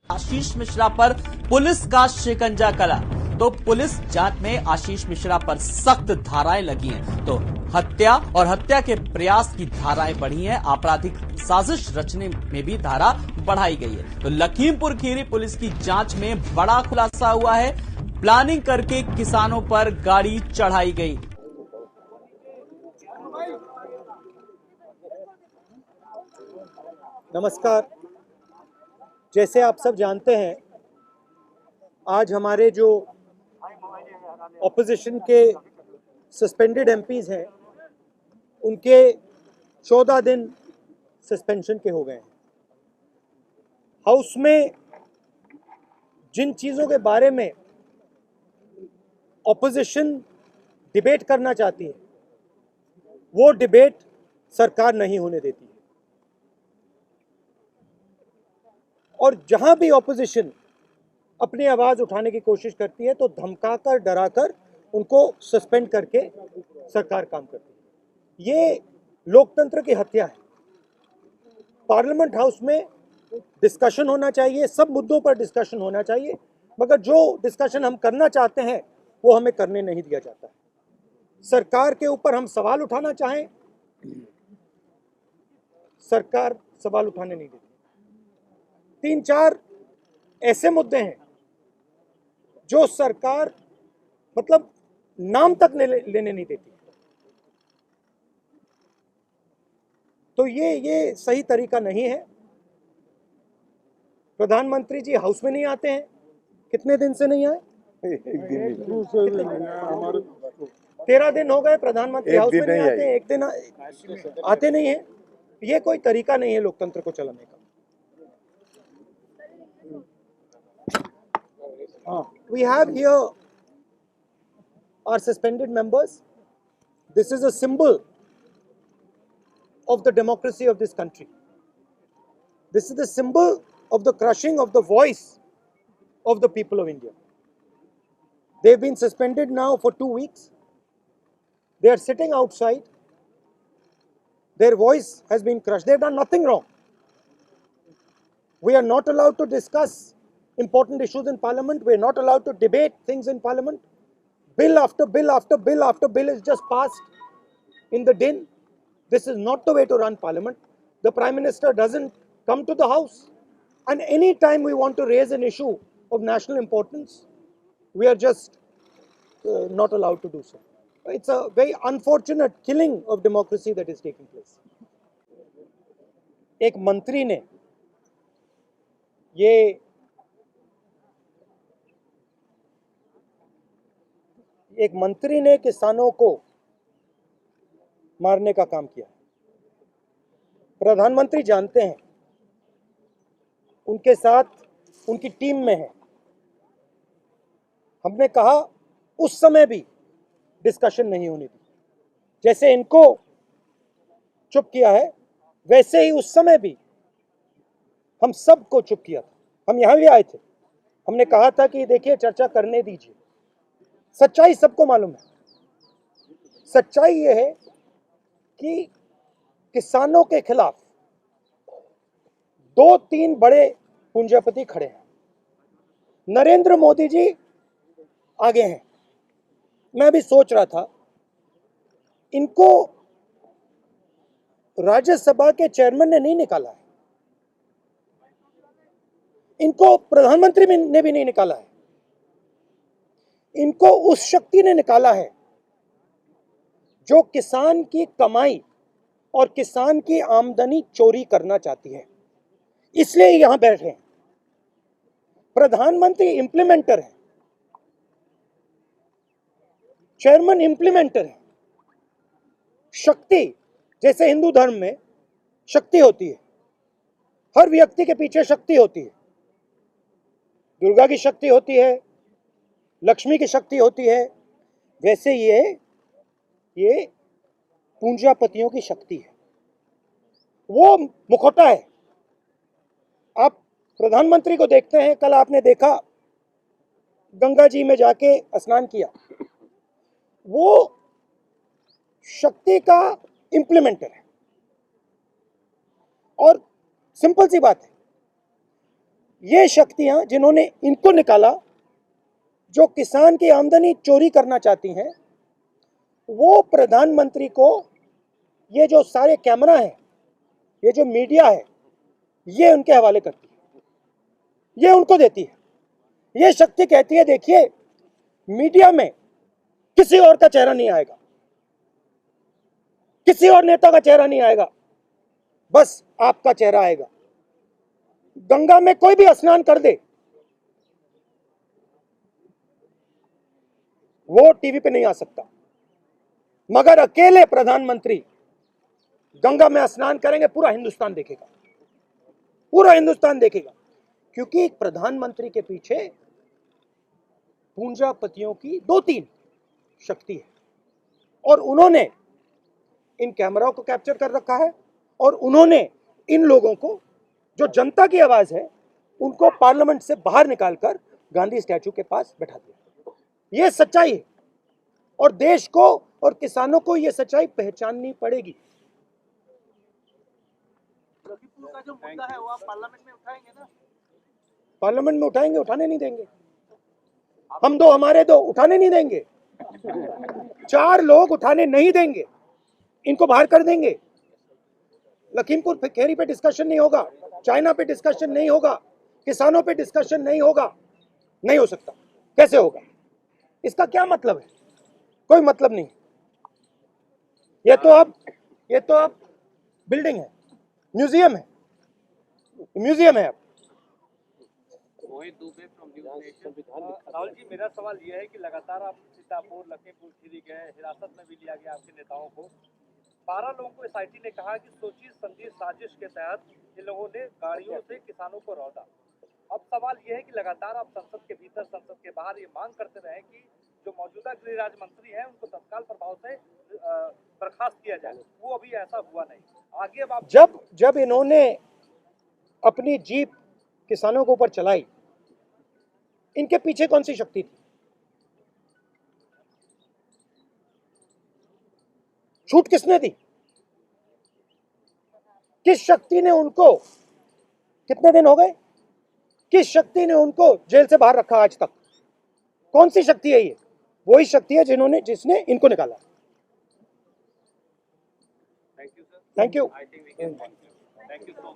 आशीष मिश्रा पर पुलिस का शिकंजा कला। तो पुलिस जांच में आशीष मिश्रा पर सख्त धाराएं लगी हैं, तो हत्या और हत्या के प्रयास की धाराएं बढ़ी हैं। आपराधिक साजिश रचने में भी धारा बढ़ाई गई है। तो लखीमपुर खीरी पुलिस की जांच में बड़ा खुलासा हुआ है। प्लानिंग करके किसानों पर गाड़ी चढ़ाई गई। नमस्कार। जैसे आप सब जानते हैं, आज हमारे जो ऑपोजिशन के सस्पेंडेड एमपीज हैं, उनके 14 दिन सस्पेंशन के हो गए हैं। हाउस में जिन चीज़ों के बारे में ऑपोजिशन डिबेट करना चाहती है, वो डिबेट सरकार नहीं होने देती है। और जहां भी ऑपोजिशन अपनी आवाज उठाने की कोशिश करती है, तो धमकाकर, डराकर उनको सस्पेंड करके सरकार काम करती है। ये लोकतंत्र की हत्या है। पार्लियामेंट हाउस में डिस्कशन होना चाहिए, सब मुद्दों पर डिस्कशन होना चाहिए, मगर जो डिस्कशन हम करना चाहते हैं वो हमें करने नहीं दिया जाता है। सरकार के ऊपर हम सवाल उठाना चाहें, सरकार सवाल उठाने नहीं देती। 3-4 ऐसे मुद्दे हैं जो सरकार मतलब नाम तक लेने नहीं देती। तो ये सही तरीका नहीं है। प्रधानमंत्री जी हाउस में नहीं आते हैं। कितने दिन से नहीं आए? 13 दिन हो गए प्रधानमंत्री हाउस में नहीं आते हैं। एक दिन आते नहीं है। ये कोई तरीका नहीं है लोकतंत्र को चलाने का। We have here our suspended members. This is a symbol of the democracy of this country. This is the symbol of the crushing of the voice of the people of India. They've been suspended now for 2 weeks. They are sitting outside. Their voice has been crushed. They've done nothing wrong. We are not allowed to discuss important issues in Parliament. We are not allowed to debate things in Parliament. Bill after bill after bill after bill is just passed in the din. This is not the way to run Parliament. The Prime Minister doesn't come to the House. And any time we want to raise an issue of national importance, we are just not allowed to do so. It's a very unfortunate killing of democracy that is taking place. एक मंत्री ने किसानों को मारने का काम किया। प्रधानमंत्री जानते हैं, उनके साथ उनकी टीम में है। हमने कहा उस समय भी डिस्कशन नहीं होनी थी। जैसे इनको चुप किया है, वैसे ही उस समय भी हम सबको चुप किया था। हम यहां भी आए थे। हमने कहा था कि देखिए, चर्चा करने दीजिए। सच्चाई सबको मालूम है। सच्चाई ये है कि किसानों के खिलाफ 2-3 बड़े पूंजीपति खड़े हैं। नरेंद्र मोदी जी आगे हैं। मैं भी सोच रहा था, इनको राज्यसभा के चेयरमैन ने नहीं निकाला है, इनको प्रधानमंत्री ने भी नहीं निकाला है, इनको उस शक्ति ने निकाला है जो किसान की कमाई और किसान की आमदनी चोरी करना चाहती है। इसलिए यहां बैठे हैं। प्रधानमंत्री इंप्लीमेंटर है, चेयरमैन इंप्लीमेंटर है। शक्ति, जैसे हिंदू धर्म में शक्ति होती है, हर व्यक्ति के पीछे शक्ति होती है। दुर्गा की शक्ति होती है, लक्ष्मी की शक्ति होती है, वैसे ये पूंजीपतियों की शक्ति है। वो मुखौटा है। आप प्रधानमंत्री को देखते हैं, कल आपने देखा गंगा जी में जाके स्नान किया। वो शक्ति का इंप्लीमेंटर है। और सिंपल सी बात है, ये शक्तियां जिन्होंने इनको निकाला, जो किसान की आमदनी चोरी करना चाहती हैं, वो प्रधानमंत्री को ये जो सारे कैमरा हैं, ये जो मीडिया है, ये उनके हवाले करती है, ये उनको देती है। ये शक्ति कहती है देखिए मीडिया में किसी और का चेहरा नहीं आएगा, किसी और नेता का चेहरा नहीं आएगा, बस आपका चेहरा आएगा। गंगा में कोई भी स्नान कर दे, वो टीवी पे नहीं आ सकता, मगर अकेले प्रधानमंत्री गंगा में स्नान करेंगे, पूरा हिंदुस्तान देखेगा, पूरा हिंदुस्तान देखेगा। क्योंकि एक प्रधानमंत्री के पीछे पूंजीपतियों की 2-3 शक्ति है, और उन्होंने इन कैमराओं को कैप्चर कर रखा है, और उन्होंने इन लोगों को, जो जनता की आवाज है, उनको पार्लियामेंट से बाहर निकालकर गांधी स्टैचू के पास बैठा दिया। ये सच्चाई है, और देश को और किसानों को ये सच्चाई पहचाननी पड़ेगी। लखीमपुर का जो मुद्दा है वो आप पार्लियामेंट में उठाएंगे ना? पार्लियामेंट में उठाएंगे, उठाने नहीं देंगे। हम दो हमारे दो, उठाने नहीं देंगे। 4 लोग उठाने नहीं देंगे, इनको बाहर कर देंगे। लखीमपुर खेरी पे डिस्कशन नहीं होगा, चाइना पे डिस्कशन नहीं होगा, किसानों पे डिस्कशन नहीं होगा, नहीं हो सकता। कैसे होगा? इसका क्या मतलब है? कोई मतलब नहीं। ये तो अब बिल्डिंग है, म्यूजियम है, म्यूजियम है अब। राहुल जी, मेरा सवाल यह है कि लगातार आप सीतापुर, लखीमपुर खीरी गए, हिरासत में भी लिया गया आपके नेताओं को। 12 लोगों को एसआईटी ने कहा कि सोची समझी साजिश के तहत इन लोगों ने गाड़ियों से किसानों को रौंदा। अब सवाल यह है कि लगातार आप संसद के भीतर, संसद के बाहर ये मांग करते रहे कि जो मौजूदा गृह राज्य मंत्री हैं उनको तत्काल प्रभाव से बर्खास्त किया जाए, वो अभी ऐसा हुआ नहीं। आगे अब आप जब इन्होंने अपनी जीप किसानों के ऊपर चलाई, इनके पीछे कौन सी शक्ति थी? छूट किसने दी? किस शक्ति ने उनको, कितने दिन हो गए, किस शक्ति ने उनको जेल से बाहर रखा आज तक? कौन सी शक्ति है ये? वही शक्ति है जिसने इनको निकाला। Thank you sir. Thank you. Thank you so much.